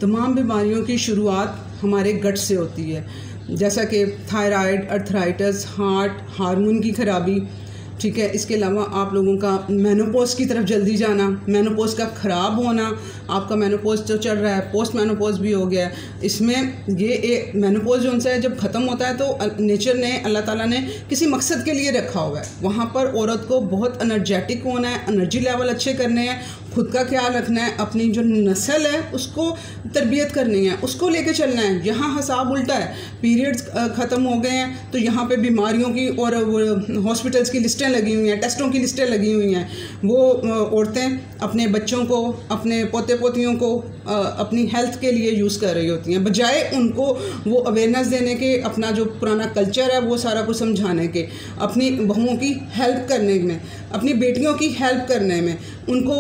तमाम बीमारियों की शुरुआत हमारे गट से होती है, जैसा कि थायराइड, अर्थराइटिस, हार्ट, हार्मोन की खराबी। ठीक है, इसके अलावा आप लोगों का मेनोपॉज की तरफ जल्दी जाना, मेनोपॉज का ख़राब होना, आपका मेनोपॉज जो चल रहा है पोस्ट मेनोपॉज भी हो गया है। इसमें ये एक मेनोपॉज जो उनसे जब ख़त्म होता है तो नेचर ने, अल्लाह ताला ने किसी मकसद के लिए रखा हुआ है। वहाँ पर औरत को बहुत एनर्जेटिक होना है, एनर्जी लेवल अच्छे करने हैं, खुद का ख्याल रखना है, अपनी जो नस्ल है उसको तरबियत करनी है, उसको लेके चलना है। यहाँ हिसाब उल्टा है, पीरियड्स ख़त्म हो गए हैं तो यहाँ पे बीमारियों की और हॉस्पिटल्स की लिस्टें लगी हुई हैं, टेस्टों की लिस्टें लगी हुई हैं। वो औरतें अपने बच्चों को, अपने पोते पोतियों को अपनी हेल्थ के लिए यूज़ कर रही होती हैं, बजाय उनको वो अवेयरनेस देने के, अपना जो पुराना कल्चर है वो सारा कुछ समझाने के, अपनी बहुओं की हेल्प करने में, अपनी बेटियों की हेल्प करने में, उनको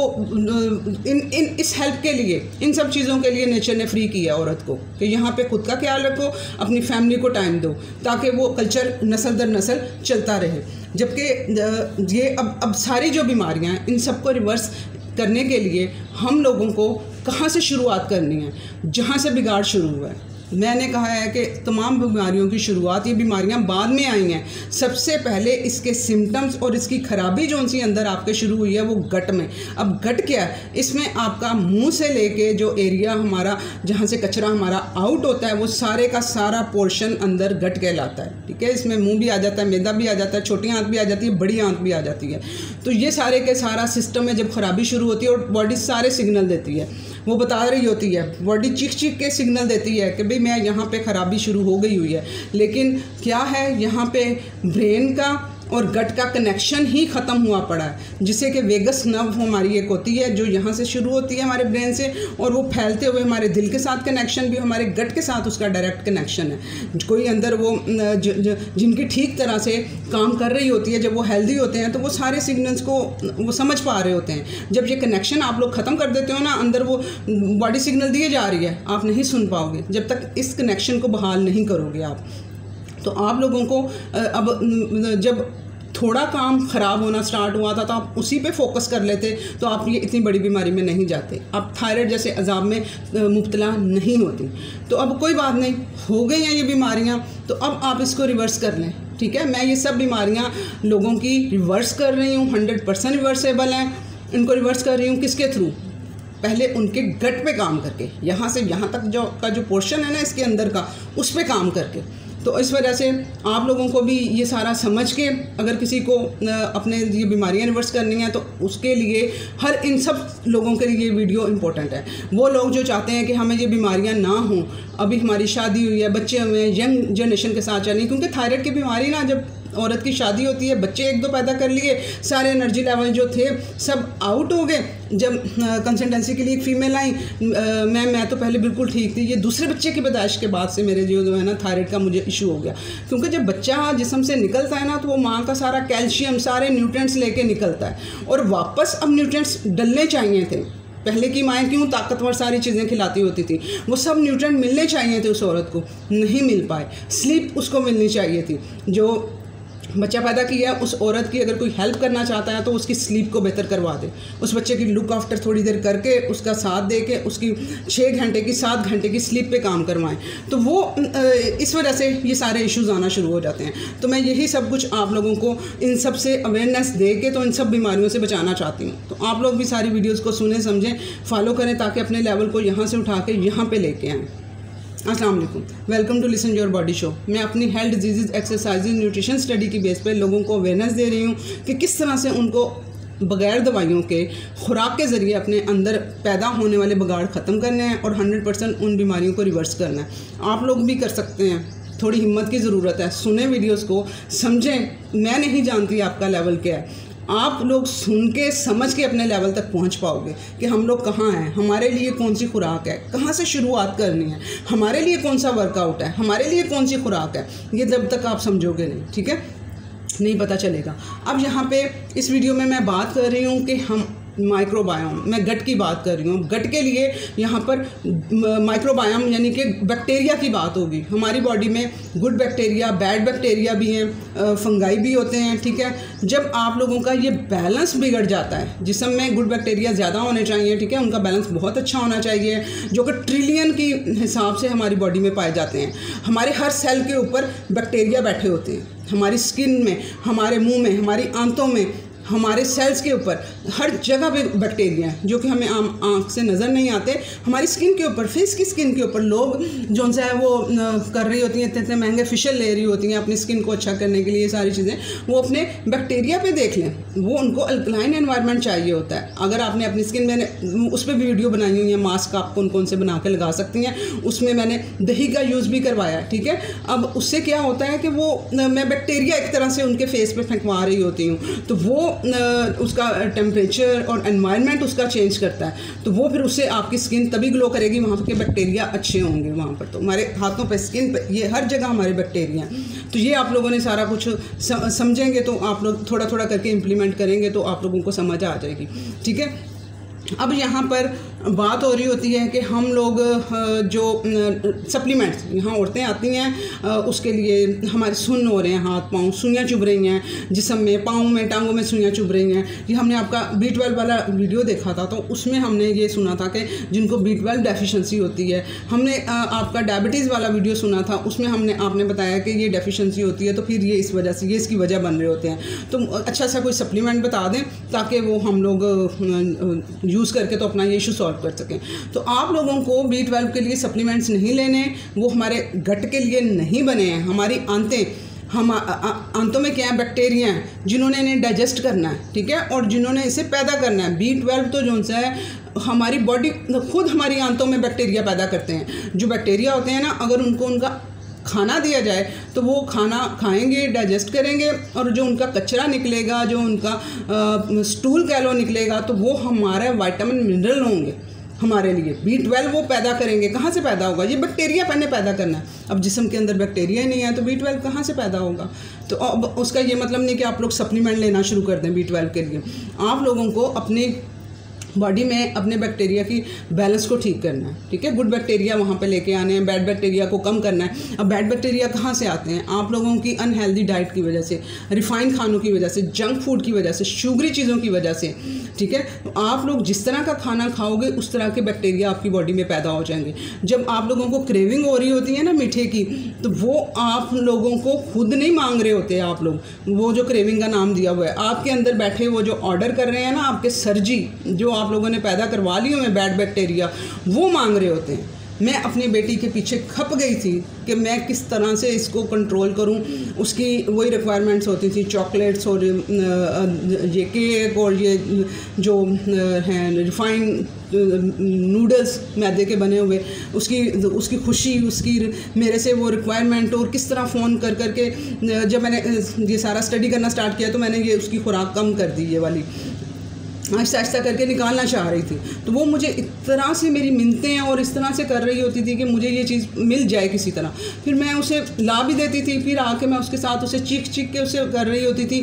इस हेल्प के लिए, इन सब चीज़ों के लिए नेचर ने फ्री किया औरत को कि यहाँ पे खुद का ख्याल रखो, अपनी फैमिली को टाइम दो, ताकि वो कल्चर नस्ल दर नस्ल चलता रहे। जबकि ये अब सारी जो बीमारियाँ हैं इन सबको रिवर्स करने के लिए हम लोगों को कहाँ से शुरुआत करनी है? जहाँ से बिगाड़ शुरू हुआ है। मैंने कहा है कि तमाम बीमारियों की शुरुआत, ये बीमारियां बाद में आई हैं, सबसे पहले इसके सिम्टम्स और इसकी खराबी जो उनसे अंदर आपके शुरू हुई है वो गट में। अब गट क्या है? इसमें आपका मुंह से लेके जो एरिया हमारा, जहाँ से कचरा हमारा आउट होता है, वो सारे का सारा पोर्शन अंदर गट कहलाता है। ठीक है, इसमें मुंह भी आ जाता है, मैदा भी आ जाता है, छोटी आंत भी आ जाती है, बड़ी आंत भी आ जाती है। तो ये सारे के सारा सिस्टम में जब खराबी शुरू होती है और बॉडी सारे सिग्नल देती है, वो बता रही होती है, बॉडी चीख चीख के सिग्नल देती है कि भाई मैं यहाँ पे ख़राबी शुरू हो गई हुई है। लेकिन क्या है, यहाँ पे ब्रेन का और गट का कनेक्शन ही ख़त्म हुआ पड़ा है, जिसे कि वेगस नर्व हमारी एक होती है जो यहाँ से शुरू होती है हमारे ब्रेन से, और वो फैलते हुए हमारे दिल के साथ कनेक्शन भी, हमारे गट के साथ उसका डायरेक्ट कनेक्शन है। कोई अंदर वो जिनकी ठीक तरह से काम कर रही होती है, जब वो हेल्दी होते हैं तो वो सारे सिग्नल्स को वो समझ पा रहे होते हैं। जब ये कनेक्शन आप लोग ख़त्म कर देते हो ना, अंदर वो बॉडी सिग्नल दिए जा रही है, आप नहीं सुन पाओगे जब तक इस कनेक्शन को बहाल नहीं करोगे आप। तो आप लोगों को अब जब थोड़ा काम ख़राब होना स्टार्ट हुआ था तो आप उसी पे फोकस कर लेते तो आप ये इतनी बड़ी बीमारी में नहीं जाते, आप थायराइड जैसे अजाब में मुब्तला नहीं होती। तो अब कोई बात नहीं, हो गई हैं ये बीमारियां, तो अब आप इसको रिवर्स कर लें। ठीक है, मैं ये सब बीमारियां लोगों की रिवर्स कर रही हूँ, 100% रिवर्सेबल हैं। इनको रिवर्स कर रही हूँ किसके थ्रू? पहले उनके गट पे काम करके, यहाँ से यहाँ तक जो पोर्शन है ना इसके अंदर का, उस पे काम करके। तो इस वजह से आप लोगों को भी ये सारा समझ के, अगर किसी को अपने ये बीमारियां रिवर्स करनी है तो उसके लिए इन सब लोगों के लिए ये वीडियो इम्पोर्टेंट है। वो लोग जो चाहते हैं कि हमें ये बीमारियां ना हों, अभी हमारी शादी हुई है, बच्चे हुए हैं, यंग जनरेशन के साथ चलनी, क्योंकि थायराइड की बीमारी ना, जब औरत की शादी होती है, बच्चे 1-2 पैदा कर लिए, सारे एनर्जी लेवल जो थे सब आउट हो गए। जब कंसल्टेंसी के लिए एक फ़ीमेल आई, मैं तो पहले बिल्कुल ठीक थी, ये दूसरे बच्चे की पैदाइश के बाद से मेरे जो है ना थायराइड का मुझे इशू हो गया। क्योंकि जब बच्चा जिस्म से निकलता है ना तो वो माँ का सारा कैल्शियम, सारे न्यूट्रिएंट्स लेके निकलता है, और वापस अब न्यूट्रिएंट्स डलने चाहिए थे। पहले की माएँ क्यों ताकतवर सारी चीज़ें खिलाती होती थी, वो सब न्यूट्रिएंट मिलने चाहिए थे उस औरत को, नहीं मिल पाए। स्लीप उसको मिलनी चाहिए थी। जो बच्चा पैदा किया उस औरत की अगर कोई हेल्प करना चाहता है तो उसकी स्लीप को बेहतर करवा दे, उस बच्चे की लुक आफ्टर थोड़ी देर करके, उसका साथ दे के, उसकी 6 घंटे की 7 घंटे की स्लीप पे काम करवाएं। तो वो इस वजह से ये सारे इश्यूज़ आना शुरू हो जाते हैं। तो मैं यही सब कुछ आप लोगों को इन सब से अवेयरनेस दे के तो इन सब बीमारियों से बचाना चाहती हूँ। तो आप लोग भी सारी वीडियोज़ को सुने, समझें, फॉलो करें, ताकि अपने लेवल को यहाँ से उठा के यहाँ पर लेके आएँ। अस्सलाम वालेकुम, welcome to listen your body show. मैं अपनी health, disease, exercise, nutrition study की बेस पे लोगों को अवेयरनेस दे रही हूँ कि किस तरह से उनको बग़ैर दवाइयों के खुराक के ज़रिए अपने अंदर पैदा होने वाले बिगाड़ ख़त्म करने हैं और 100% उन बीमारियों को रिवर्स करना है। आप लोग भी कर सकते हैं, थोड़ी हिम्मत की ज़रूरत है। सुने वीडियोज़ को, समझें। मैं नहीं जानती आपका लेवल क्या है, आप लोग सुन के समझ के अपने लेवल तक पहुंच पाओगे कि हम लोग कहाँ हैं, हमारे लिए कौन सी खुराक है, कहाँ से शुरुआत करनी है, हमारे लिए कौन सा वर्कआउट है, हमारे लिए कौन सी खुराक है। ये जब तक आप समझोगे नहीं, ठीक है, नहीं पता चलेगा। अब यहाँ पे इस वीडियो में मैं बात कर रही हूँ कि हम माइक्रोबायोम, मैं गट की बात कर रही हूँ। गट के लिए यहाँ पर माइक्रोबायोम यानी कि बैक्टीरिया की बात होगी। हमारी बॉडी में गुड बैक्टीरिया, बैड बैक्टीरिया भी हैं, फंगाई भी होते हैं, ठीक है। जब आप लोगों का ये बैलेंस बिगड़ जाता है, जिस्म में गुड बैक्टीरिया ज़्यादा होने चाहिए, ठीक है, उनका बैलेंस बहुत अच्छा होना चाहिए, जो कि ट्रिलियन की हिसाब से हमारी बॉडी में पाए जाते हैं। हमारे हर सेल के ऊपर बैक्टीरिया बैठे होते हैं, हमारी स्किन में, हमारे मुंह में, हमारी आंतों में, हमारे सेल्स के ऊपर, हर जगह पे बैक्टीरिया हैं जो कि हमें आँख से नज़र नहीं आते। हमारी स्किन के ऊपर, फेस की स्किन के ऊपर लोग जो सा है वो कर रही होती हैं, इतने महंगे फेशियल ले रही होती हैं अपनी स्किन को अच्छा करने के लिए, ये सारी चीज़ें वो अपने बैक्टीरिया पे देख लें। वो उनको अल्कलाइन एनवायरनमेंट चाहिए होता है। अगर आपने अपनी स्किन, मैंने उस पर भी वीडियो बनाई हुई है, मास्क आप कौन कौन से बना के लगा सकती हैं, उसमें मैंने दही का यूज़ भी करवाया, ठीक है। अब उससे क्या होता है कि वो मैं बैक्टीरिया एक तरह से उनके फेस पे फेंकवा रही होती हूँ, तो वो उसका टेम्परेचर और एनवायरनमेंट उसका चेंज करता है, तो वो फिर उससे आपकी स्किन तभी ग्लो करेगी, वहाँ के बैक्टीरिया अच्छे होंगे वहाँ पर। तो हमारे हाथों पे, स्किन पे, ये हर जगह हमारे बैक्टीरिया हैं। तो ये आप लोगों ने सारा कुछ समझेंगे तो आप लोग थोड़ा थोड़ा करके इम्प्लीमेंट करेंगे तो आप लोगों को समझ आ जाएगी, ठीक है। अब यहाँ पर बात हो रही होती है कि हम लोग जो सप्लीमेंट्स, यहाँ औरतें आती हैं उसके लिए हमारे सुन्न हो रहे हैं, हाथ पाँव, सुइयाँ चुभ रही हैं जिस्म में, पाँव में, टांगों में सुइयाँ चुभ रही हैं। ये हमने आपका B12 वाला वीडियो देखा था, तो उसमें हमने ये सुना था कि जिनको B12 डेफिशिएंसी होती है। हमने आपका डायबिटीज़ वाला वीडियो सुना था, उसमें आपने बताया कि ये डेफिशिएंसी होती है, तो फिर ये इस वजह से, ये इसकी वजह बन रहे होते हैं। तो अच्छा सा कोई सप्लीमेंट बता दें ताकि वो हम लोग यूज़ करके तो अपना ये इशू सॉल्व कर सकें। तो आप लोगों को B12 के लिए सप्लीमेंट्स नहीं लेने, वो हमारे गट के लिए नहीं बने हैं। हमारी आंतें, हम आंतों में क्या है, बैक्टीरिया हैं जिन्होंने इन्हें डाइजेस्ट करना है, ठीक है, और जिन्होंने इसे पैदा करना है। B12 तो जो सा है हमारी बॉडी खुद हमारी आंतों में बैक्टीरिया पैदा करते हैं। जो बैक्टीरिया होते हैं ना, अगर उनको उनका खाना दिया जाए तो वो खाना खाएंगे, डाइजेस्ट करेंगे, और जो उनका कचरा निकलेगा, जो उनका स्टूल कह लो निकलेगा, तो वो हमारे विटामिन मिनरल होंगे हमारे लिए। B12 वो पैदा करेंगे। कहाँ से पैदा होगा? ये बैक्टीरिया पहले पैदा करना है। अब जिस्म के अंदर बैक्टीरिया ही नहीं है तो B12 कहाँ से पैदा होगा? तो अब उसका ये मतलब नहीं कि आप लोग सप्लीमेंट लेना शुरू कर दें B12 के लिए। आप लोगों को अपनी बॉडी में अपने बैक्टीरिया की बैलेंस को ठीक करना है, ठीक है। गुड बैक्टीरिया वहाँ पे लेके आने हैं, बैड बैक्टीरिया को कम करना है। अब बैड बैक्टीरिया कहाँ से आते हैं? आप लोगों की अनहेल्दी डाइट की वजह से, रिफाइंड खानों की वजह से, जंक फूड की वजह से, शुगरी चीज़ों की वजह से, ठीक है। तो आप लोग जिस तरह का खाना खाओगे उस तरह के बैक्टीरिया आपकी बॉडी में पैदा हो जाएंगे। जब आप लोगों को क्रेविंग हो रही होती है ना मीठे की, तो वो आप लोगों को खुद नहीं मांग रहे होते। आप लोग वो जो क्रेविंग का नाम दिया हुआ है, आपके अंदर बैठे वो जो ऑर्डर कर रहे हैं ना, आपके सर्जी जो आप लोगों ने पैदा करवा ली हुई बैड बैक्टीरिया, वो मांग रहे होते हैं। मैं अपनी बेटी के पीछे खप गई थी कि मैं किस तरह से इसको कंट्रोल करूं। उसकी वही रिक्वायरमेंट्स होती थी, चॉकलेट्स और ये केक और ये जो हैं रिफाइंड नूडल्स मैदे के बने हुए, उसकी खुशी, उसकी मेरे से वो रिक्वायरमेंट, और किस तरह फ़ोन कर करके जब मैंने ये सारा स्टडी करना स्टार्ट किया तो मैंने ये उसकी खुराक कम कर दी, ये वाली आहिस्ता आहिस्ता करके निकालना चाह रही थी। तो वो मुझे इस तरह से मेरी मिन्नतें और इस तरह से कर रही होती थी कि मुझे ये चीज़ मिल जाए किसी तरह। फिर मैं उसे ला भी देती थी, फिर आके मैं उसके साथ उसे चीख चीख के उसे कर रही होती थी।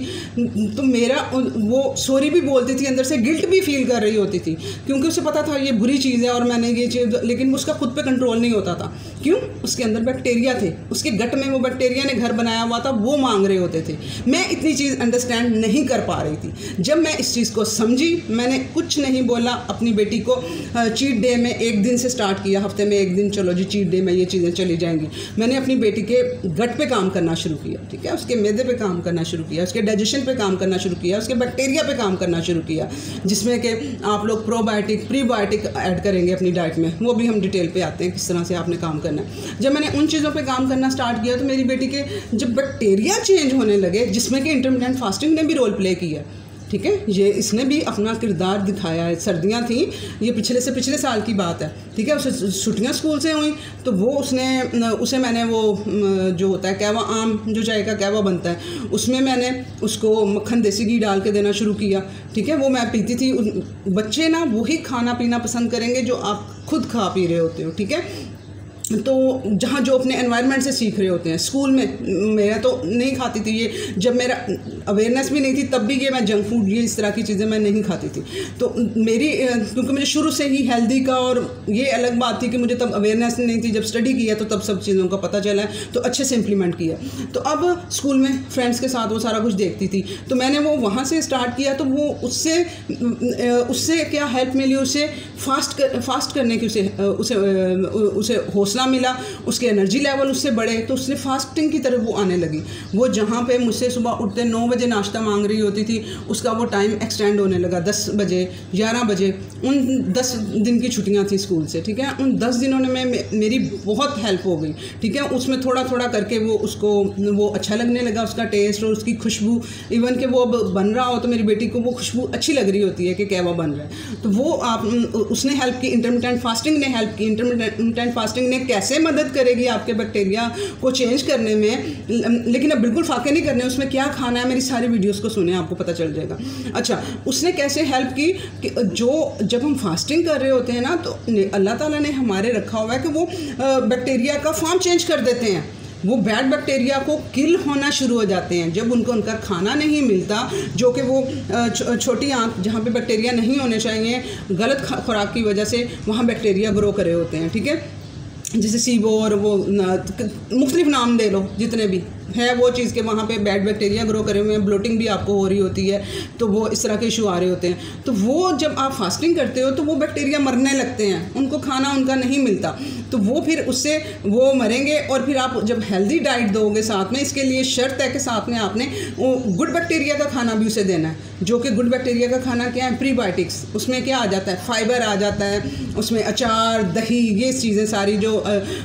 तो मेरा वो सॉरी भी बोलती थी, अंदर से गिल्ट भी फील कर रही होती थी, क्योंकि उसे पता था ये बुरी चीज़ है और मैंने ये चीज़, लेकिन उसका खुद पे कंट्रोल नहीं होता था। क्यों? उसके अंदर बैक्टीरिया थे, उसके गट में वो बैक्टीरिया ने घर बनाया हुआ था, वो मांग रहे होते थे। मैं इतनी चीज़ अंडरस्टैंड नहीं कर पा रही थी। जब मैं इस चीज़ को समझी, मैंने कुछ नहीं बोला। अपनी बेटी को चीट डे में एक दिन से स्टार्ट किया, हफ्ते में एक दिन, चलो जी चीट डे में ये चीज़ें चली जाएंगी। मैंने अपनी बेटी के गट पे काम करना शुरू किया, ठीक है, उसके मैदे पे काम करना शुरू किया, उसके डाइजेशन पे काम करना शुरू किया, उसके बैक्टीरिया पे काम करना शुरू किया, जिसमें कि आप लोग प्रोबायोटिक, प्रीबायोटिक ऐड करेंगे अपनी डाइट में। वो भी हम डिटेल पे आते हैं किस तरह से आपने काम करना है। जब मैंने उन चीज़ों पे काम करना स्टार्ट किया तो मेरी बेटी के जब बैक्टीरिया चेंज होने लगे, जिसमें कि इंटरमिटेंट फास्टिंग ने भी रोल प्ले किया, ठीक है, ये इसने भी अपना किरदार दिखाया है। सर्दियाँ थी, ये पिछले साल की बात है, ठीक है। उसे छुट्टियाँ स्कूल से हुई तो वो उसे मैंने वो जो होता है कहवा, आम जो चाय का कहवा बनता है, उसमें मैंने उसको मक्खन देसी घी डाल के देना शुरू किया, ठीक है। वो मैं पीती थी। बच्चे ना वही खाना पीना पसंद करेंगे जो आप खुद खा पी रहे होते हो, ठीक है। तो जहाँ जो अपने एनवायरनमेंट से सीख रहे होते हैं। स्कूल में मेरा तो नहीं खाती थी ये, जब मेरा अवेयरनेस भी नहीं थी तब भी ये मैं जंक फूड ये इस तरह की चीज़ें मैं नहीं खाती थी। तो मेरी क्योंकि मुझे शुरू से ही हेल्दी का, और ये अलग बात थी कि मुझे तब अवेयरनेस नहीं थी, जब स्टडी किया तो तब सब चीज़ों का पता चला है, तो अच्छे से इम्प्लीमेंट किया। तो अब स्कूल में फ्रेंड्स के साथ वो सारा कुछ देखती थी, तो मैंने वो वहाँ से स्टार्ट किया। तो वो उससे क्या हेल्प मिली, उसे फास्ट करने की उसे हौसला मिला, उसके एनर्जी लेवल उससे बढ़े, तो उसने फास्टिंग की तरफ वो आने लगी। वो जहाँ पे मुझसे सुबह उठते 9 बजे नाश्ता मांग रही होती थी, उसका वो टाइम एक्सटेंड होने लगा 10 बजे 11 बजे। उन 10 दिन की छुट्टियाँ थी स्कूल से, ठीक है। उन 10 दिनों में मेरी बहुत हेल्प हो गई, ठीक है। उसमें थोड़ा थोड़ा करके वो अच्छा लगने लगा, उसका टेस्ट और उसकी खुशबू। इवन कि वो अब बन रहा हो तो मेरी बेटी को वो खुशबू अच्छी लग रही होती है कि क्या वो बन रहा है। तो वो उसने हेल्प की, इंटरमिटेंट फास्टिंग ने हेल्प की। इंटरमिटेंट फास्टिंग ने कैसे मदद करेगी आपके बैक्टीरिया को चेंज करने में, लेकिन अब बिल्कुल फाके नहीं करने, उसमें क्या खाना है मेरी सारी वीडियोस को सुने, आपको पता चल जाएगा। अच्छा, उसने कैसे हेल्प की कि जब हम फास्टिंग कर रहे होते हैं ना, तो अल्लाह ताला ने हमारे रखा हुआ है कि वो बैक्टीरिया का फॉर्म चेंज कर देते हैं। वो बैड बैक्टीरिया को किल होना शुरू हो जाते हैं जब उनका खाना नहीं मिलता, जो कि वो छोटी आंत जहाँ पे बैक्टीरिया नहीं होने चाहिए, गलत खुराक की वजह से वहाँ बैक्टीरिया ग्रो करे होते हैं, ठीक है। जैसे सीबो और वो मुख्तलिफ नाम दे लो जितने भी है वो चीज़ के वहाँ पे बैड बैक्टीरिया ग्रो करे हुए हैं, ब्लोटिंग भी आपको हो रही होती है, तो वो इस तरह के इशू आ रहे होते हैं। तो वो जब आप फास्टिंग करते हो तो वो बैक्टीरिया मरने लगते हैं, उनको खाना उनका नहीं मिलता, तो वो फिर उससे वो मरेंगे। और फिर आप जब हेल्दी डाइट दोगे साथ में, इसके लिए शर्त है कि साथ में आपने वो गुड बैक्टीरिया का खाना भी उसे देना है। जो कि गुड बैक्टीरिया का खाना क्या है, प्रीबायोटिक्स। उसमें क्या आ जाता है, फाइबर आ जाता है, उसमें अचार, दही, ये चीज़ें सारी जो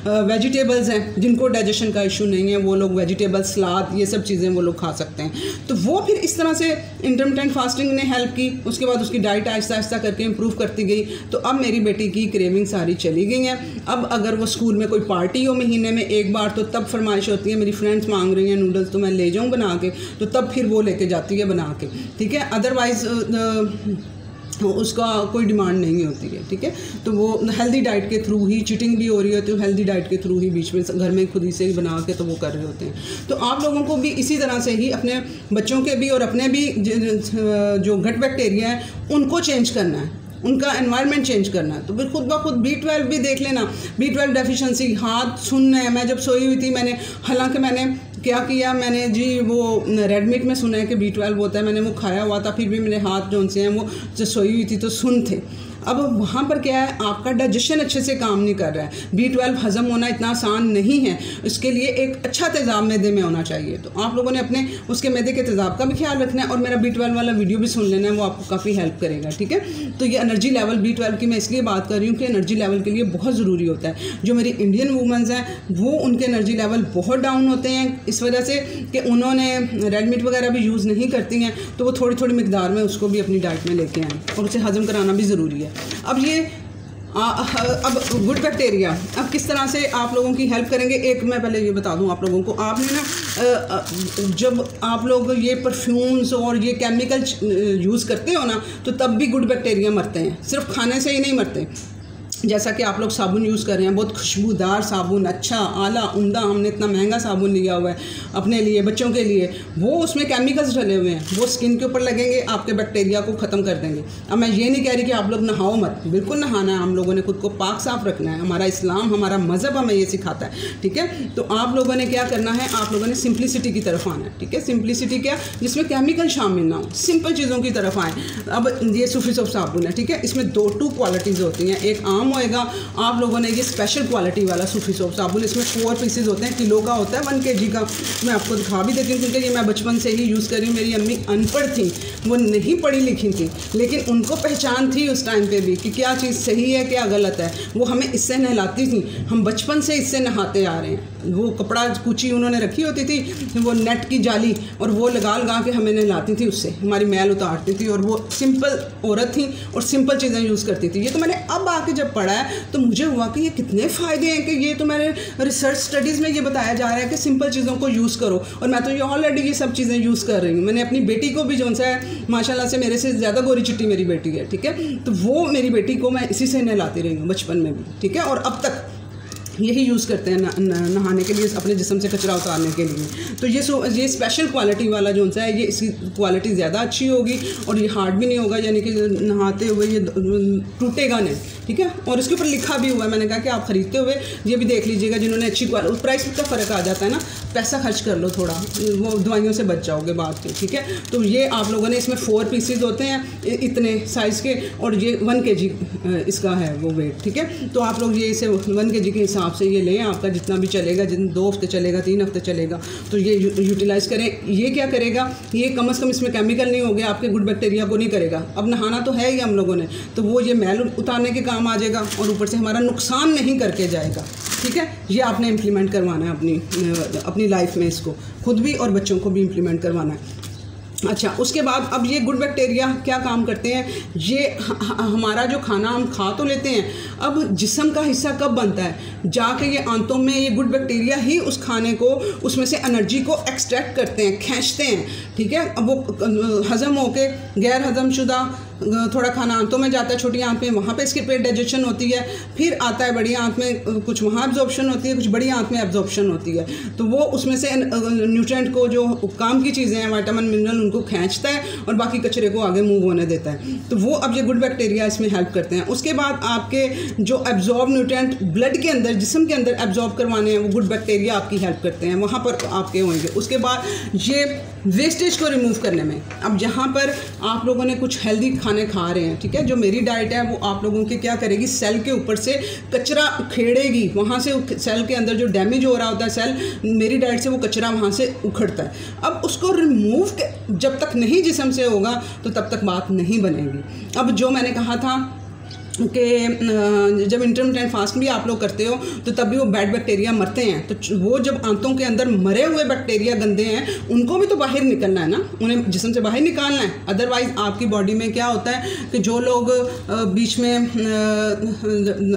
वेजिटेबल्स हैं, जिनको डाइजेशन का इशू नहीं है वो लोग वेजिटेबल, सलाद, ये सब चीज़ें वो लोग खा सकते हैं। तो वो फिर इस तरह से इंटरमिटेंट फास्टिंग ने हेल्प की। उसके बाद उसकी डाइट आहिस्ता आहिस्ता करके इम्प्रूव करती गई। तो अब मेरी बेटी की क्रेविंग सारी चली गई हैं। अब अगर वो स्कूल में कोई पार्टी हो महीने में एक बार, तो तब फरमाइश होती है, मेरी फ्रेंड्स मांग रही हैं नूडल्स, तो मैं ले जाऊँ बना के, तो तब फिर वो लेके जाती है बना के, ठीक है। अदरवाइज़ उसका कोई डिमांड नहीं होती है, ठीक है। तो वो हेल्दी डाइट के थ्रू ही, चीटिंग भी हो रही होती है, हेल्दी डाइट के थ्रू ही बीच में घर में खुद ही से ही बना के तो वो कर रहे होते हैं। तो आप लोगों को भी इसी तरह से ही अपने बच्चों के भी और अपने भी जो गट बैक्टीरिया है उनको चेंज करना है, उनका एनवायरनमेंट चेंज करना है। तो फिर खुद ब खुद B12 भी देख लेना, B12 डेफिशिएंसी, हाथ सुनना है। मैं जब सोई हुई थी, हालांकि मैंने क्या किया, मैंने जी वो रेड मीट में सुना है कि B12 होता है, मैंने वो खाया हुआ था, फिर भी मेरे हाथ जो से हैं वो जो सोई हुई थी तो सुन थे। अब वहाँ पर क्या है, आपका डाइजेशन अच्छे से काम नहीं कर रहा है। B12 हज़म होना इतना आसान नहीं है, इसके लिए एक अच्छा तेज़ाब मैदे में होना चाहिए। तो आप लोगों ने अपने उसके मैदे के तेज़ाब का भी ख्याल रखना है, और मेरा B12 वाला वीडियो भी सुन लेना है, वो आपको काफ़ी हेल्प करेगा, ठीक है। तो ये एनर्जी लेवल B12 की मैं इसलिए बात कर रही हूँ कि एनर्जी लेवल के लिए बहुत ज़रूरी होता है। जो मेरी इंडियन वूमेंस हैं वो, उनके एनर्जी लेवल बहुत डाउन होते हैं इस वजह से कि उन्होंने रेड मीट वगैरह भी यूज़ नहीं करती हैं, तो वो थोड़ी थोड़ी मिकदार में उसको भी अपनी डाइट में लेके आएँ, और उसे हज़म कराना भी ज़रूरी है। अब ये अब गुड बैक्टीरिया अब किस तरह से आप लोगों की हेल्प करेंगे, एक मैं पहले ये बता दूं आप लोगों को। आपने ना जब आप लोग ये परफ्यूम्स और ये केमिकल यूज़ करते हो ना, तो तब भी गुड बैक्टीरिया मरते हैं, सिर्फ खाने से ही नहीं मरते। जैसा कि आप लोग साबुन यूज़ कर रहे हैं, बहुत खुशबूदार साबुन, अच्छा आला उम्दा, हमने इतना महंगा साबुन लिया हुआ है अपने लिए, बच्चों के लिए, वो उसमें केमिकल्स डले हुए हैं, वो स्किन के ऊपर लगेंगे, आपके बैक्टीरिया को ख़त्म कर देंगे। अब मैं ये नहीं कह रही कि आप लोग नहाओ मत, बिल्कुल नहाना है, हम लोगों ने खुद को पाक साफ रखना है, हमारा इस्लाम, हमारा मज़हब हमें ये सिखाता है, ठीक है। तो आप लोगों ने क्या करना है, आप लोगों ने सिंप्लिसिटी की तरफ आना है, ठीक है। सिंप्लिसिटी क्या, जिसमें केमिकल शामिल ना हो, सिंपल चीज़ों की तरफ आएँ। अब ये सूफी सोप साबुन है, ठीक है, इसमें टू क्वालिटीज़ होती हैं, एक आम होएगा, आप लोगों ने ये स्पेशल क्वालिटी वाला सूफी सोप साबुन, इसमें 4 पीसेज होते हैं, किलो का होता है, 1 kg का। मैं आपको दिखा भी देती हूँ क्योंकि ये मैं बचपन से ही यूज़ कर रही हूँ। मेरी अम्मी अनपढ़ थी, वो नहीं पढ़ी लिखी थी, लेकिन उनको पहचान थी उस टाइम पे भी कि क्या चीज़ सही है क्या गलत है। वो हमें इससे नहलाती थी, हम बचपन से इससे नहाते आ रहे हैं। वो कपड़ा कुची उन्होंने रखी होती थी, वो नेट की जाली, और वो लगा के हमें नहलाती थी, उससे हमारी मैल उतारती थी, और वो सिंपल औरत थी और सिंपल चीज़ें यूज़ करती थी। ये तो मैंने अब आके जब पढ़ा है तो मुझे हुआ कि ये कितने फ़ायदे हैं, कि ये तो मैंने रिसर्च स्टडीज़ में ये बताया जा रहा है कि सिंपल चीज़ों को यूज़ करो, और मैं तो ये ऑलरेडी ये सब चीज़ें यूज़ कर रही हूँ। मैंने अपनी बेटी को भी, जो सा है माशाल्लाह से मेरे से ज़्यादा गोरी चिट्टी मेरी बेटी है, ठीक है, तो वो मेरी बेटी को मैं इसी से नहलाती रही हूँ बचपन में भी, ठीक है, और अब तक। यही यूज़ करते हैं नहाने के लिए, अपने जिस्म से कचरा उतारने के लिए। तो ये स्पेशल क्वालिटी वाला जो सा है, ये इसकी क्वालिटी ज़्यादा अच्छी होगी और ये हार्ड भी नहीं होगा, यानी कि नहाते हुए ये टूटेगा नहीं, ठीक है। और इसके ऊपर लिखा भी हुआ है, मैंने कहा कि आप ख़रीदते हुए ये भी देख लीजिएगा, जिन्होंने अच्छी क्वालिटी, प्राइस का फ़र्क आ जाता है ना, पैसा खर्च कर लो थोड़ा, वो दवाइयों से बच जाओगे बाद के, ठीक है। तो ये आप लोगों ने, इसमें 4 पीसेज होते हैं इतने साइज़ के, और ये 1 kg इसका है वो वेट, ठीक है। तो आप लोग ये इसे 1 kg के हिसाब से ये लें, आपका जितना भी चलेगा, जितना 2 हफ्ते चलेगा, 3 हफ्ते चलेगा, तो ये यूटिलाइज़ करें। ये क्या करेगा, ये कम से कम इसमें केमिकल नहीं हो गया, आपके गुड बैक्टीरिया को नहीं करेगा। अब नहाना तो है ही हम लोगों ने, तो वो ये मैल उतारने के काम आ जाएगा और ऊपर से हमारा नुकसान नहीं करके जाएगा, ठीक है। ये आपने इम्प्लीमेंट करवाना है अपनी लाइफ में, इसको खुद भी और बच्चों को भी इम्प्लीमेंट करवाना है। अच्छा, उसके बाद अब ये गुड बैक्टीरिया क्या काम करते हैं, ये हमारा जो खाना हम खा तो लेते हैं, अब जिस्म का हिस्सा कब बनता है, जाके ये आंतों में ये गुड बैक्टीरिया ही उस खाने को, उसमें से एनर्जी को एक्सट्रैक्ट करते हैं, खींचते हैं, ठीक है। अब वो हज़म होके गैर हज़म शुदा थोड़ा खाना आंतों में जाता है, छोटी आंत में, वहाँ पे इसके पेट डाइजेशन होती है, फिर आता है बड़ी आंत में, कुछ वहाँ एब्जॉर्प्शन होती है, कुछ बड़ी आंत में एब्जॉर्प्शन होती है। तो वो उसमें से न्यूट्रिएंट को, जो काम की चीज़ें हैं, विटामिन मिनरल, उनको खींचता है और बाकी कचरे को आगे मूव होने देता है। तो वो अब ये गुड बैक्टीरिया इसमें हेल्प करते हैं। उसके बाद आपके जो एब्जॉर्ब न्यूट्रिएंट ब्लड के अंदर, जिस्म के अंदर एब्जॉर्ब करवाने हैं, वो गुड बैक्टीरिया आपकी हेल्प करते हैं, वहाँ पर आपके होंगे। उसके बाद ये वेस्टेज को रिमूव करने में, अब जहाँ पर आप लोगों ने कुछ हेल्दी खाने खा रहे हैं, ठीक है, जो मेरी डाइट है वो आप लोगों के क्या करेगी, सेल के ऊपर से कचरा खेड़ेगी, वहाँ से सेल के अंदर जो डैमेज हो रहा होता है सेल, मेरी डाइट से वो कचरा वहाँ से उखड़ता है। अब उसको रिमूव जब तक नहीं जिस्म से होगा तो तब तक बात नहीं बनेगी। अब जो मैंने कहा था कि जब इंटरमिटेंट फास्ट भी आप लोग करते हो तो तब भी वो बैड बैक्टीरिया मरते हैं, तो वो जब आंतों के अंदर मरे हुए बैक्टीरिया गंदे हैं, उनको भी तो बाहर निकलना है ना, उन्हें जिस्म से बाहर निकालना है। अदरवाइज़ आपकी बॉडी में क्या होता है कि जो लोग बीच में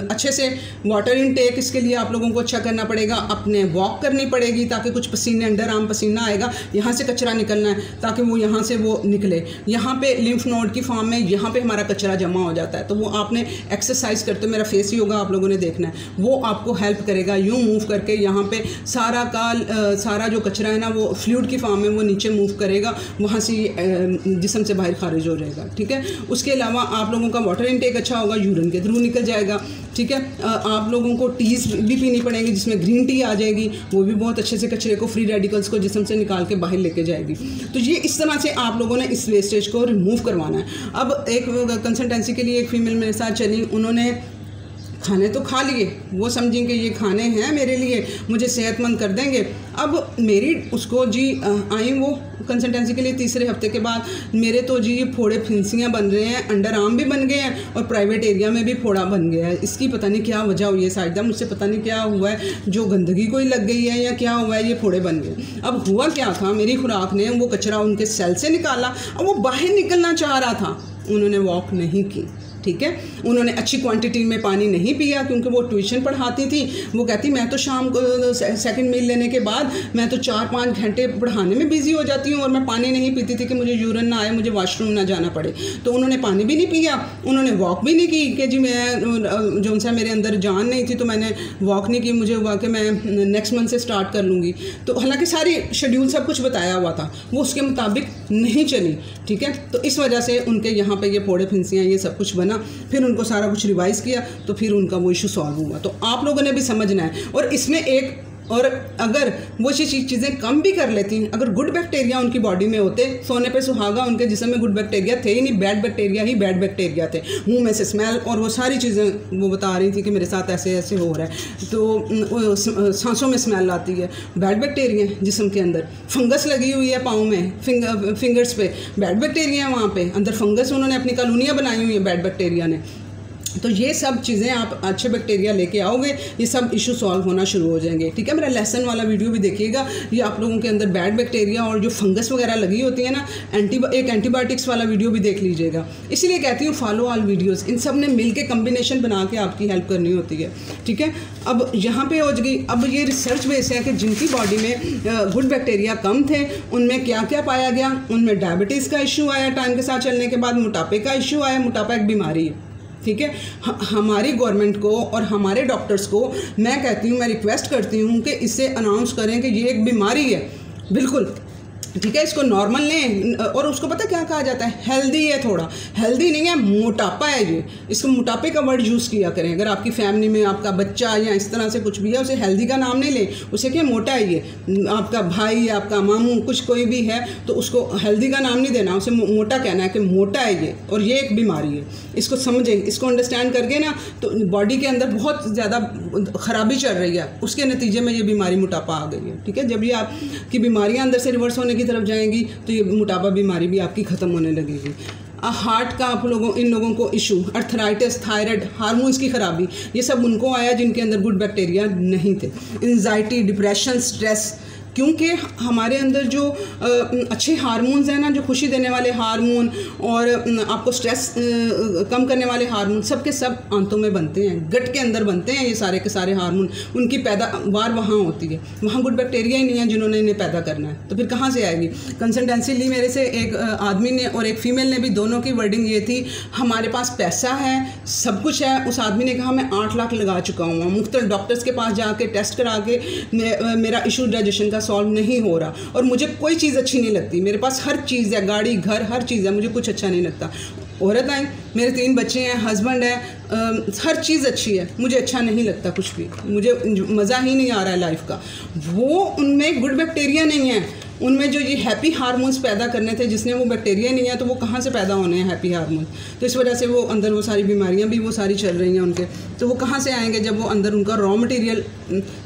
अच्छे से वाटर इनटेक, इसके लिए आप लोगों को अच्छा करना पड़ेगा, अपने वॉक करनी पड़ेगी ताकि कुछ पसीने, अंडर आर्म पसीना आएगा, यहाँ से कचरा निकलना है ताकि वो यहाँ से वो निकले। यहाँ पे लिम्फ नोड की फॉर्म में यहाँ पे हमारा कचरा जमा हो जाता है, तो वो आपने एक्सरसाइज करते हो, मेरा फेस योगा आप लोगों ने देखना है, वो आपको हेल्प करेगा। यूँ मूव करके यहाँ पे सारा जो कचरा है ना, वो फ्लूइड की फॉर्म में वो नीचे मूव करेगा, वहाँ से जिस्म से बाहर खारिज हो जाएगा, ठीक है। उसके अलावा आप लोगों का वाटर इनटेक अच्छा होगा, यूरिन के थ्रू निकल जाएगा, ठीक है। आप लोगों को टीज़ भी पीनी पड़ेंगी, जिसमें ग्रीन टी आ जाएगी, वो भी बहुत अच्छे से कचरे को, फ्री रेडिकल्स को जिस्म से निकाल के बाहर लेके जाएगी। तो ये इस तरह से आप लोगों ने इस वेस्टेज को रिमूव करवाना है। अब एक कंसल्टेंसी के लिए एक फ़ीमेल मेरे साथ चली, उन्होंने खाने तो खा लिए, वो समझेंगे ये खाने हैं मेरे लिए, मुझे सेहतमंद कर देंगे। अब मेरी उसको जी आई वो कंसल्टेंसी के लिए तीसरे हफ्ते के बाद, मेरे तो जी ये फोड़े फिंसियाँ बन रहे हैं, अंडर आर्म भी बन गए हैं और प्राइवेट एरिया में भी फोड़ा बन गया है। इसकी पता नहीं क्या वजह हुई है, साइदा मुझसे पता नहीं क्या हुआ है, जो गंदगी कोई लग गई है या क्या हुआ है, ये फोड़े बन गए। अब हुआ क्या था, मेरी खुराक ने वो कचरा उनके सेल से निकाला, अब वो बाहर निकलना चाह रहा था, उन्होंने वॉक नहीं की, ठीक है। उन्होंने अच्छी क्वांटिटी में पानी नहीं पिया, क्योंकि वो ट्यूशन पढ़ाती थी। वो कहती मैं तो शाम को सेकंड मील लेने के बाद मैं तो 4-5 घंटे पढ़ाने में बिजी हो जाती हूँ और मैं पानी नहीं पीती थी कि मुझे यूरिन ना आए, मुझे वॉशरूम ना जाना पड़े। तो उन्होंने पानी भी नहीं पिया, उन्होंने वॉक भी नहीं की कि जी मैं जो सा मेरे अंदर जान नहीं थी तो मैंने वॉक नहीं की, मुझे हुआ कि मैं नेक्स्ट मंथ से स्टार्ट कर लूँगी। तो हालाँकि सारी शेड्यूल सब कुछ बताया हुआ था, वो उसके मुताबिक नहीं चली, ठीक है। तो इस वजह से उनके यहाँ पर ये फोड़े फिंसियाँ ये सब कुछ बना, फिर उनको सारा कुछ रिवाइज किया तो फिर उनका वो इशू सॉल्व हुआ। तो आप लोगों ने भी समझना है। और इसमें एक और अगर वो चीज़ें कम भी कर लेती हैं, अगर गुड बैक्टीरिया उनकी बॉडी में होते, सोने पे सुहागा, उनके जिस्म में गुड बैक्टीरिया थे ही नहीं, बैड बैक्टीरिया ही बैड बैक्टीरिया थे, मुंह में से स्मेल और वो सारी चीज़ें वो बता रही थी कि मेरे साथ ऐसे ऐसे हो रहा है, तो सांसों में स्मेल आती है, बैड बैक्टीरिया जिस्म के अंदर। फंगस लगी हुई है पाँव में, फिंगर्स पे, बैड बैक्टीरिया है, वहाँ पे अंदर फंगस, उन्होंने अपनी कॉलोनियाँ बनाई हुई है बैड बैक्टीरिया ने। तो ये सब चीज़ें आप अच्छे बैक्टीरिया लेके आओगे, ये सब इशू सॉल्व होना शुरू हो जाएंगे, ठीक है। मेरा लेसन वाला वीडियो भी देखिएगा, ये आप लोगों के अंदर बैड बैक्टीरिया और जो फंगस वगैरह लगी होती है ना, एक एंटीबायोटिक्स वाला वीडियो भी देख लीजिएगा। इसीलिए कहती हूँ फॉलो ऑल वीडियोज़, इन सब ने मिल के कम्बिनेशन बना के आपकी हेल्प करनी होती है, ठीक है। अब यहाँ पे हो गई, अब ये रिसर्च बेस है कि जिनकी बॉडी में गुड बैक्टीरिया कम थे उनमें क्या क्या पाया गया, उनमें डायबिटीज़ का इशू आया, टाइम के साथ चलने के बाद मोटापे का इशू आया, मोटापा एक बीमारी है, ठीक है। हमारी गवर्नमेंट को और हमारे डॉक्टर्स को मैं कहती हूँ, मैं रिक्वेस्ट करती हूँ कि इसे अनाउंस करें कि ये एक बीमारी है, बिल्कुल, ठीक है, इसको नॉर्मल लें। और उसको पता क्या कहा जाता है, हेल्दी है, थोड़ा हेल्दी नहीं है, मोटापा है ये, इसको मोटापे का वर्ड यूज़ किया करें। अगर आपकी फैमिली में आपका बच्चा या इस तरह से कुछ भी है, उसे हेल्दी का नाम नहीं लें, उसे क्या मोटा है ये, आपका भाई, आपका मामू, कुछ कोई भी है तो उसको हेल्दी का नाम नहीं देना, उसे मोटा कहना है कि मोटा है ये, और ये एक बीमारी है। इसको समझें, इसको अंडरस्टैंड करके ना, तो बॉडी के अंदर बहुत ज़्यादा ख़राबी चल रही है, उसके नतीजे में ये बीमारी मोटापा आ गई है, ठीक है। जब ये आपकी बीमारियाँ अंदर से रिवर्स होने की तरफ जाएंगी तो ये मोटापा बीमारी भी आपकी ख़त्म होने लगेगी। हार्ट का आप लोगों, इन लोगों को इशू, अर्थराइटिस, थायराइड, हार्मोन्स की ख़राबी, ये सब उनको आया जिनके अंदर गुड बैक्टीरिया नहीं थे। एंजाइटी, डिप्रेशन, स्ट्रेस, क्योंकि हमारे अंदर जो अच्छे हार्मोन्स हैं ना, जो खुशी देने वाले हार्मोन और आपको स्ट्रेस कम करने वाले हार्मोन, सब के सब आंतों में बनते हैं, गट के अंदर बनते हैं ये सारे के सारे हार्मोन। उनकी पैदावार वहाँ होती है, वहाँ गुड बैक्टीरिया ही नहीं है जिन्होंने इन्हें पैदा करना है, तो फिर कहाँ से आएगी। कंसल्टेंसी ली मेरे से एक आदमी ने और एक फ़ीमेल ने भी, दोनों की वर्डिंग ये थी, हमारे पास पैसा है, सब कुछ है। उस आदमी ने कहा मैं 8 लाख लगा चुका हूँ, मुख्तलिफ डॉक्टर्स के पास जाके टेस्ट करा के मेरा इशू डाइजेशन का सॉल्व नहीं हो रहा, और मुझे कोई चीज़ अच्छी नहीं लगती, मेरे पास हर चीज़ है, गाड़ी, घर, हर चीज़ है, मुझे कुछ अच्छा नहीं लगता। औरत आई, मेरे 3 बच्चे हैं, हस्बैंड है, हर चीज़ अच्छी है, मुझे अच्छा नहीं लगता कुछ भी, मुझे मज़ा ही नहीं आ रहा है लाइफ का। वो उनमें गुड बैक्टीरिया नहीं है, उनमें जो ये हैप्पी हार्मोन्स पैदा करने थे, जिसने वो बैक्टीरिया नहीं है, तो वो कहाँ से पैदा होने हैं हैप्पी हार्मोन। तो इस वजह से वो अंदर वो सारी बीमारियां भी वो सारी चल रही हैं उनके, तो वो कहाँ से आएंगे जब वो अंदर उनका रॉ मटेरियल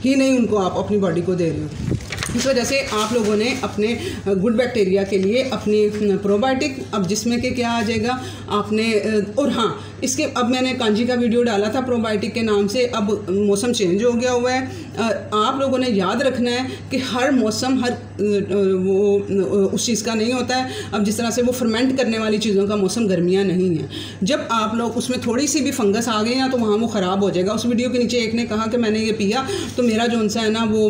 ही नहीं उनको आप अपनी बॉडी को दे रहे हो। इस वजह से आप लोगों ने अपने गुड बैक्टीरिया के लिए अपनी प्रोबायोटिक, अब जिसमें कि क्या आ जाएगा आपने, और हाँ, इसके अब मैंने कांजी का वीडियो डाला था प्रोबायोटिक के नाम से। अब मौसम चेंज हो गया हुआ है, आप लोगों ने याद रखना है कि हर मौसम हर वो उस चीज़ का नहीं होता है। अब जिस तरह से वो फर्मेंट करने वाली चीज़ों का मौसम गर्मियाँ नहीं है, जब आप लोग उसमें थोड़ी सी भी फंगस आ गई ना, तो वहाँ वो ख़राब हो जाएगा। उस वीडियो के नीचे एक ने कहा कि मैंने ये पिया तो मेरा जो सा है ना, वो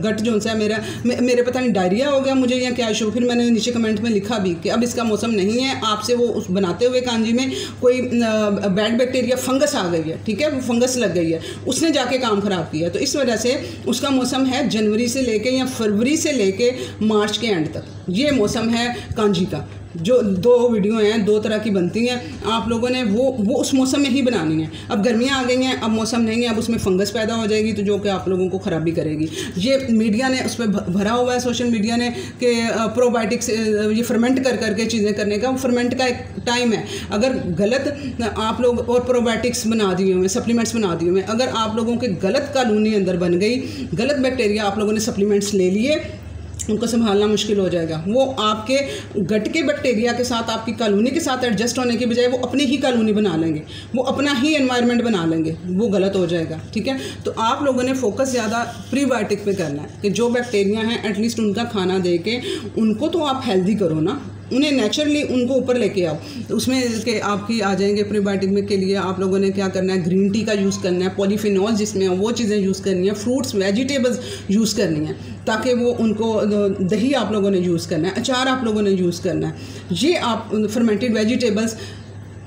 गट जो सा है मेरे पता नहीं डायरिया हो गया मुझे या क्या इशू। फिर मैंने नीचे कमेंट में लिखा भी कि अब इसका मौसम नहीं है, आपसे वो उस बनाते हुए कांजी में कोई बैड बैक्टीरिया फंगस आ गई है, ठीक है, वो फंगस लग गई है, उसने जाके काम ख़राब किया। तो इस वजह से उसका मौसम है जनवरी से लेके या फरवरी से लेके मार्च के एंड तक, ये मौसम है कांजी का। जो 2 वीडियो हैं 2 तरह की बनती हैं, आप लोगों ने वो उस मौसम में ही बनानी है। अब गर्मियाँ आ गई हैं, अब मौसम नहीं है, अब उसमें फंगस पैदा हो जाएगी, तो जो कि आप लोगों को ख़राबी करेगी। ये मीडिया ने उस पर भरा हुआ है, सोशल मीडिया ने, कि प्रोबायोटिक्स ये फर्मेंट कर करके चीज़ें करने का, फर्मेंट का एक टाइम है। अगर गलत आप लोग और प्रोबायोटिक्स बना दिए हुए, सप्लीमेंट्स बना दिए हुए, अगर आप लोगों के गलत कॉलोनी अंदर बन गई, गलत बैक्टीरिया आप लोगों ने सप्लीमेंट्स ले लिए, उनको संभालना मुश्किल हो जाएगा। वो आपके गट के बैक्टीरिया के साथ, आपकी कॉलोनी के साथ एडजस्ट होने के बजाय वो अपनी ही कॉलोनी बना लेंगे, वो अपना ही एनवायरनमेंट बना लेंगे, वो गलत हो जाएगा, ठीक है। तो आप लोगों ने फोकस ज़्यादा प्रीबायोटिक पे करना है कि जो बैक्टीरिया हैं एटलीस्ट उनका खाना दे के उनको तो आप हेल्दी करो ना, उन्हें नेचुरली उनको ऊपर लेके आओ। तो उसमें के आपकी आ जाएंगे प्रीबायोटिक में के लिए आप लोगों ने क्या करना है, ग्रीन टी का यूज़ करना है, पॉलीफिनॉल जिसमें वो चीज़ें यूज़ करनी है, फ्रूट्स वेजिटेबल्स यूज़ करनी है, ताकि वो उनको, दही आप लोगों ने यूज़ करना है, अचार आप लोगों ने यूज़ करना है। ये आप फर्मेंटेड वेजिटेबल्स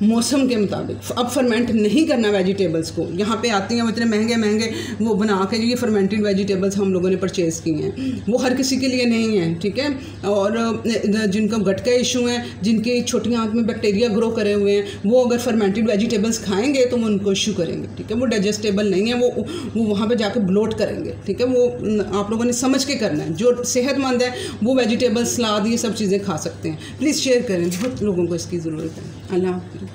मौसम के मुताबिक, अब फर्मेंट नहीं करना वेजिटेबल्स को, यहाँ पे आती हैं वो इतने महंगे महंगे वो बना के, ये फर्मेंटेड वेजिटेबल्स हम लोगों ने परचेज़ किए हैं, वो हर किसी के लिए नहीं है, ठीक है। और जिनको गट का इशू है, जिनकी छोटी आंत में बैक्टीरिया ग्रो करे हुए हैं, वो अगर फर्मेंटेड वेजिटेबल्स खाएंगे तो वो उनको इशू करेंगे, ठीक है। वो डाइजेस्टेबल नहीं है, वो वहाँ पर जाकर ब्लोट करेंगे, ठीक है। वो आप लोगों ने समझ के करना है। जो सेहतमंद है वो वेजिटेबल्स, सलाद, ये सब चीज़ें खा सकते हैं। प्लीज़ शेयर करें, बहुत लोगों को इसकी ज़रूरत है। अल्लाह हाफ़िज़।